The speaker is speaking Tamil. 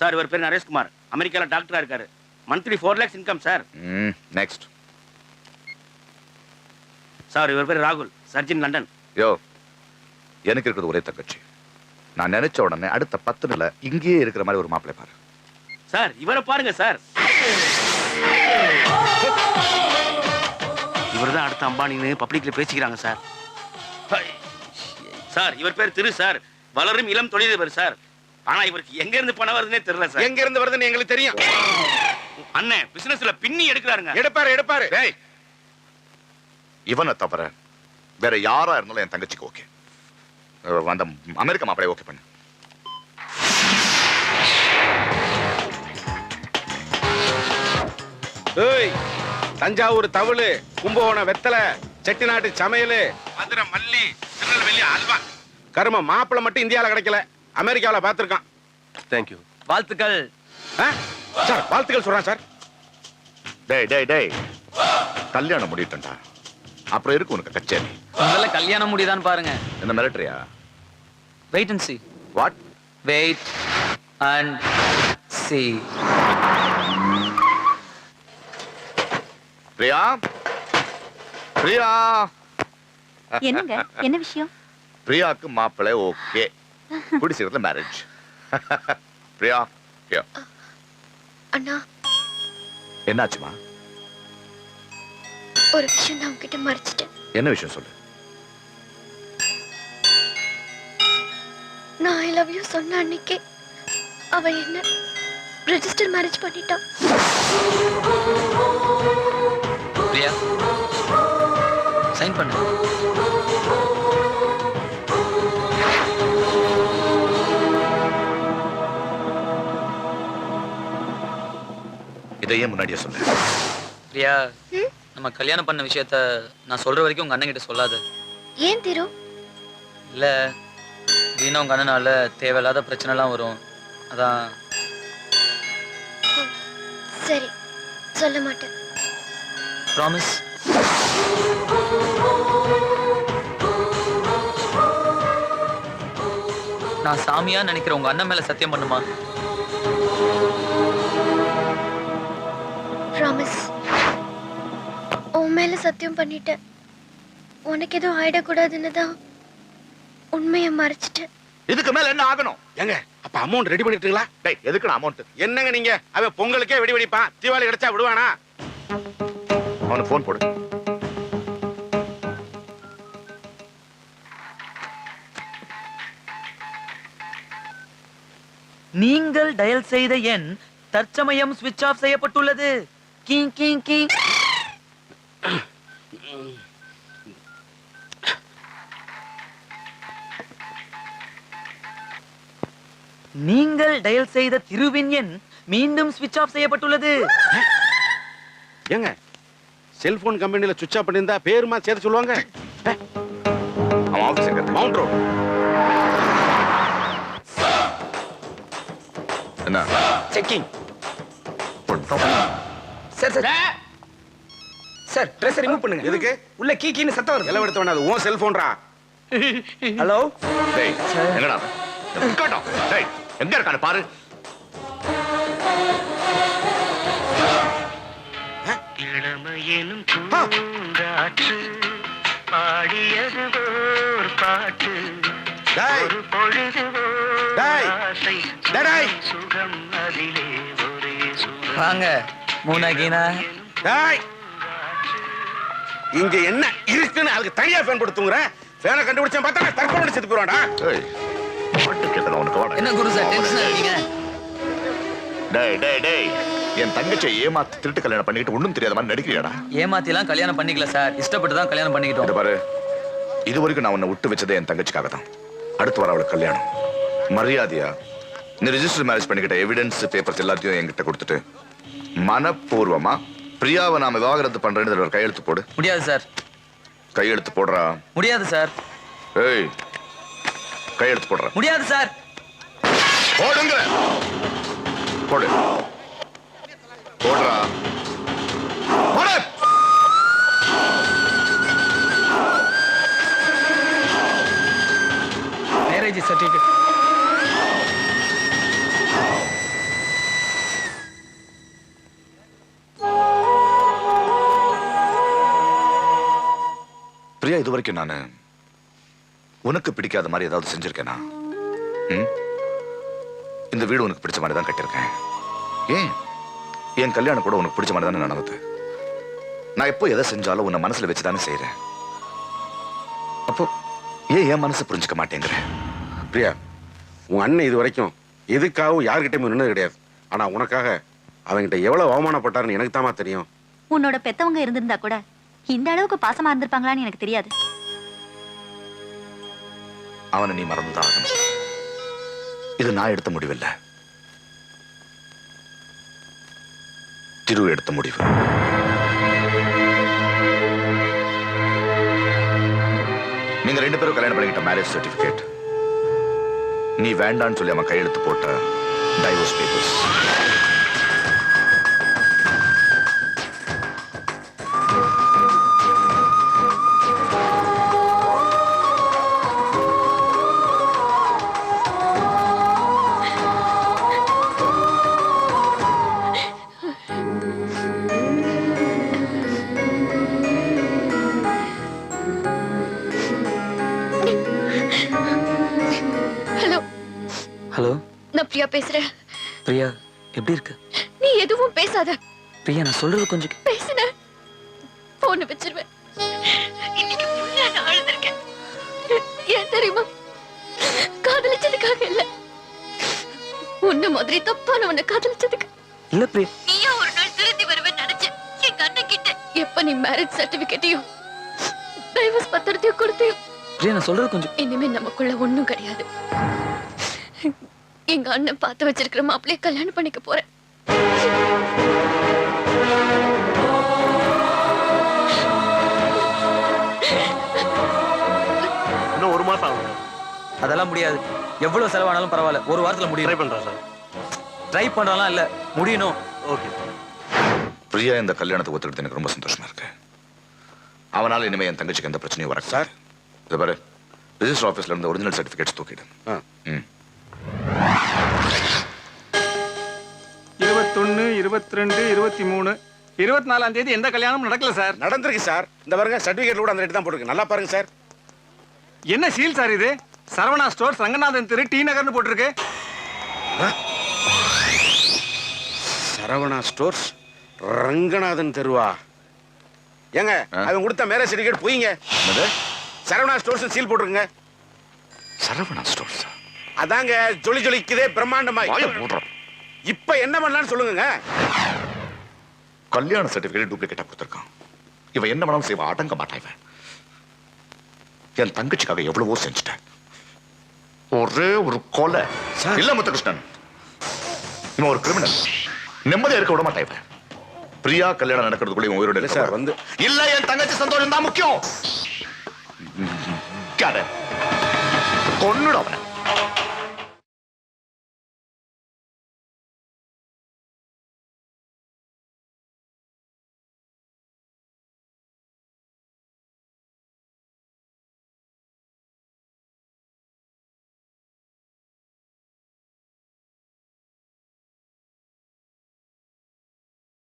சார் இவர் பேர் நரேஷ்குமார், அமெரிக்கால டாக்டரா இருக்காரு. Monthly 4 lakhs income sir. Next. Sir இவர் பேர் ராகுல், சர்ஜன் லண்டன். யோ, எனக்கு இருக்கிறது ஒரே தங்கச்சி. நான் நினைச்ச உடனே அடுத்த 10 நாள்ல இங்கேயே இருக்கிற மாதிரி ஒரு மாப்பிள்ளை பாரு. சார் இவரை பாருங்க சார். இவர்தான் அடுத்த அம்பானின்னு பப்ளிக்ல பேசிக்கிறாங்க சார். சார் இவர் பேர் திரு சார், வளரும் இளம் தொழிலதிபர் சார். ஆனா இவருக்கு எங்க இருந்து பணம் வருதுன்னே தெரியல சார். எங்க இருந்து வருதுன்னு எங்களுக்கு தெரியும். அண்ணே பிசினஸ்ல பின்னி எடுக்கிறாருங்க. எடுப்பாரு. டேய், இவனை தவிர வேற யாரா இருந்தாலும் என் தங்கச்சிக்கு ஓகே. அந்த அமெரிக்க மாப்பிளைய ஓகே பண்ணு. ஏய், தஞ்சாவூர் தவுளு, கும்பகோணம் வெத்தலை, செட்டிநாட்டு சமையல், மதுரை மல்லி, திருநெல்வேலி அல்வா. கரும மாப்பிளை மட்டும் இந்தியாவில் கிடைக்கல, அமெரிக்காவில் பார்த்துருக்கான். தேங்க்யூ. வாழ்த்துக்கள் சார். வாழ்த்துக்கள் சொல்றான் சார். டேய் கல்யாணம் முடியட்டா, அப்புறம் இருக்கு உனக்கு கச்சேரி. முதல்ல கல்யாணம் முடியுதான்னு பாருங்க. என்ன மிரட்டரியா? Wait and see. What? Wait and see. Priya என்னங்க, என்ன விஷயம்? பிரியாக்கு மாப்பிள்ளை ஓகே, கூடி சீக்கிரத்துல மேரேஜ். பிரியா அண்ணா, என்னாச்சுமா? ஒரு விஷயம் நான் உங்ககிட்ட மறைச்சிட்டேன். என்ன விஷயம் சொல்லு. நான் ஐ லவ் யூ சொன்ன அன்னைக்கே அவ என்ன ரெஜிஸ்டர் மேரேஜ் பண்ணிட்டான். பிரியா, சைன் பண்ணு. இதையே முன்னாடியே சொன்னேன். பிரியா, நம்ம கல்யாணம் பண்ண விஷயத்த நான் சொல்ற வரைக்கும் உங்க அண்ணன் கிட்ட சொல்லாது. ஏன் திரு? இல்ல, தினம் உங்க அண்ணனால தேவையில்லாத பிரச்சனை எல்லாம் வரும், அதான். சரி, சொல்ல மாட்டேன். ப்ராமிஸ்? நான் சாமியா நினைக்கிற உங்க அண்ணன் மேல சத்தியம் பண்ணுமா? ப்ராமிஸ். உன் மேல சத்தியம் பண்ணிட்டேன். உனக்கு எதுவும் ஆயிடக்கூடாதுன்னு தான் உண்மையை மறைச்சிட்டேன். இதுக்கு மேல என்ன ஆகணும்? எங்க அப்ப அமௌண்ட் ரெடி பண்ணிட்டீங்களா? டேய், எதுக்குடா அமௌண்ட்? என்னங்க நீங்க? அவன் பொங்கலுக்கே வெடி வெடிப்பான், தீபாவளி கிடைச்சா விடுவானா? அவனுக்கு போன் போடு. நீங்கள் டயல் செய்த எண் தற்சமயம் ஸ்விட்ச் ஆஃப் செய்யப்பட்டுள்ளது. King king king. நீங்கள் டயல் செய்த திருவின் எண் மீண்டும் ஸ்விட்ச் ஆஃப் செய்யப்பட்டுள்ளது. ஏங்க, செல்போன் கம்பெனில சுவிட்ச் ஆஃப் பண்ணியிருந்தா பேருமா சேர்த்து சொல்லுவாங்க. அவன் ஆபீஸ் எங்க? Mount road. என்ன checking. Sir sir sir, dress remove பண்ணுங்க. எதுக்கு? உள்ள கீக்கின்னு சத்தம் வருது. எல்லாம் எடுத்து வேணா, அது உன் செல்போன்ரா. ஹலோ. டேய், என்னடா உட்காட்டம்? டேய், எங்க இருக்கானு பாரு. இளமையெனும் பூங்காற்று பாடியது ஓர் பாட்டு. டேய், ஒரு பொழுது டேய், ஆசை டேய், சுகம் அதிலே ஒரே சுகம். வாங்க மூனகினா. டேய், இங்க என்ன இருக்குன்னு அதுக்கு தனியா ஃபேன் போட்டு தூங்குறேன். ஃபேனை கண்டுபிடிச்சேன் பார்த்தா தற்கொலை செத்து போறான்டா. டேய், பாட்டு கேட்டல உனக்கு வாடா. என்ன குரு சார் டென்ஷனா இருக்கீங்க? டேய், என் தங்கச்சியை ஏமாத்தி திருட்டு கல்யாணம் பண்ணிக்கிட்டு ஒண்ணும் தெரியாத மாதிரி நடிக்கிறியாடா? ஏமாத்திலாம் கல்யாணம் பண்ணிக்கல சார், இஷ்டப்பட்டு தான் கல்யாணம் இத பண்ணிக்கிட்டோம். பாரு, இது வரைக்கும் நான் உன்னை விட்டு வச்சதே என் தங்கச்சிக்காக தான். அடுத்து வர அவளுக்கு கல்யாணம். மரியாதையா நீ ரெஜிஸ்டர் மேரேஜ் பண்ணிக்கிட்ட எவிடன்ஸ் பேப்பர்ஸ் எல்லாத்தையும் என்கிட்ட கொடுத்துட்டு மனப்பூர்வமா பிரியாவை நாம விவாகரத்து பண்றேன்னு ஒரு கையெழுத்து போடு. முடியாது சார். கையெழுத்து போடுறா. முடியாது சார். ஏய், கையெழுத்து போடுற. முடியாது சார். போடுங்க. போடு. போடுறா. போடு. Marriage certificate. இது வரைக்கும் நானு உனக்கு பிடிக்காத மாதிரி ஏதாவது செஞ்சிருக்கேனா? ம்? இந்த வீடு உனக்கு பிடிச்ச மாதிரி தான் கட்டியிருக்கேன். ஏன் என் கல்யாணம் கூட உனக்கு பிடிச்ச மாதிரி தானே நடந்தது. நான் எப்போ எதை செஞ்சாலும் உன்னை மனசுல வச்சுதானே செய்யறேன். அப்போ ஏன் என் மனசை புரிஞ்சுக்க மாட்டேங்கிற? பிரியா, உன் அண்ணன் இது வரைக்கும் எதுக்காகவும் யாருக்கிட்டையும் நின்னது கிடையாது. ஆனா உனக்காக அவன்கிட்ட எவ்வளவு அவமானப்பட்டாருன்னு எனக்கு தாமா தெரியும். உன்னோட பெத்தவங்க இருந்திருந்தா கூட இந்த அளவுக்கு பாசமா இருந்திருப்பாங்களான்னு எனக்கு தெரியாது. அவனை நீ மறந்துதான் ஆகணும். இது நான் எடுத்த முடிவில்ல, திரு எடுத்த முடிவு. நீங்க 2 பேரும் கல்யாணம் பண்ணிக்கிட்ட மேரேஜ் சர்டிபிகேட், நீ வேண்டான்னு சொல்லி அவன் கையெழுத்து போட்ட டைவோர்ஸ் பேப்பர்ஸ். ஹலோ, ஹலோ நான் பிரியா பேசுறேன். பிரியா, எப்படி இருக்கு? நீ எதுவும் பேசாத. பிரியா, நான் சொல்றது கொஞ்சம் பேசுன போன வச்சிருவேன். இன்னைக்கு ஃபுல்லா நான் அழுதுருக்கேன். ஏன் தெரியுமா? காதலிச்சதுக்காக இல்ல, உன்ன மாதிரி தப்பானவனை காதலிச்சதுக்கு. இல்ல பிரியா. நீயா ஒரு நாள் திருந்தி வருவேன்னு நினைச்சேன். எங்க அண்ணன் கிட்ட எப்ப நீ மேரேஜ் சர்டிபிகேட்டையும் டைவர்ஸ் பத்திரத்தையும் கொடுத்தியோ, பிரியா, நான் சொல்றது கொஞ்சம். இனிமே நமக்குள்ள ஒண்ணும் கிடையாது. எங்க அண்ணன் பார்த்து வச்சிருக்கிற மாப்பிள்ளைய கல்யாணம் பண்ணிக்க போறேன். இன்னும் 1 மாசம் ஆகும். அதெல்லாம் முடியாது. எவ்வளவு செலவானாலும் பரவாயில்ல, ஒரு வாரத்துல ட்ரை முடியும். பண்றேன் சார். ட்ரை பண்றலாம் இல்ல, முடியணும். ஓகே. பிரியா இந்த கல்யாணத்தை ஒத்துக்கிட்டு எனக்கு ரொம்ப சந்தோஷமா இருக்கு. அவனால இனிமே என் தங்கச்சிக்கு எந்த பிரச்சனையும் வர சார். இது பாரு, ரிஜிஸ்டர் ஆபீஸ்ல இருந்து ஒரிஜினல் சர்டிபிகேட்ஸ் தூக்கிடு. 21, 22, 23, 24ஆம் தேதி எந்த கல்யாணமும் நடக்கல சார். நடந்திருக்கு சார். இந்த பாருங்க, சர்டிபிகேட் கூட அந்த ரேட் தான் போட்டுருக்கு. நல்லா பாருங்க சார். என்ன சீல் சார் இது? சரவணா ஸ்டோர்ஸ், ரங்கநாதன் தெரு, டி நகர்னு போட்டிருக்கு. சரவணா ஸ்டோர்ஸ், ரங்கநாதன் தெருவா? ஏங்க, அவன் கொடுத்த மேரேஜ் சர்டிபிகேட் போயிங்க. என்னது? சரவணா ஸ்டோர்ஸ் சீல் போட்டுருங்க. சரவணா ஸ்டோர்ஸ்? அதாங்க ஜொலி ஜொலிக்குதே பிரம்மாண்டமாய். இப்ப என்ன பண்ணலாம்னு சொல்லுங்க. கல்யாண சர்டிபிகேட் டூப்ளிகேட்டா கொடுத்திருக்கான். இவன் என்ன வேணாலும் செய்வா, அடங்க மாட்டான். இவன் என் தங்கச்சிக்காக எவ்வளவோ செஞ்சுட்டேன். ஒரே ஒரு கொலை இல்ல முத்துகிருஷ்ணன், இவன் ஒரு கிரிமினல். நிம்மதியா இருக்க விட மாட்டான் இவன். பிரியா கல்யாணம் நடக்கிறதுக்குள்ள இவன் உயிரோட இல்ல சார். வந்து இல்ல, என் தங்கச்சி சந்தோஷம் தான் முக்கியம். கொன்னுட அவனை.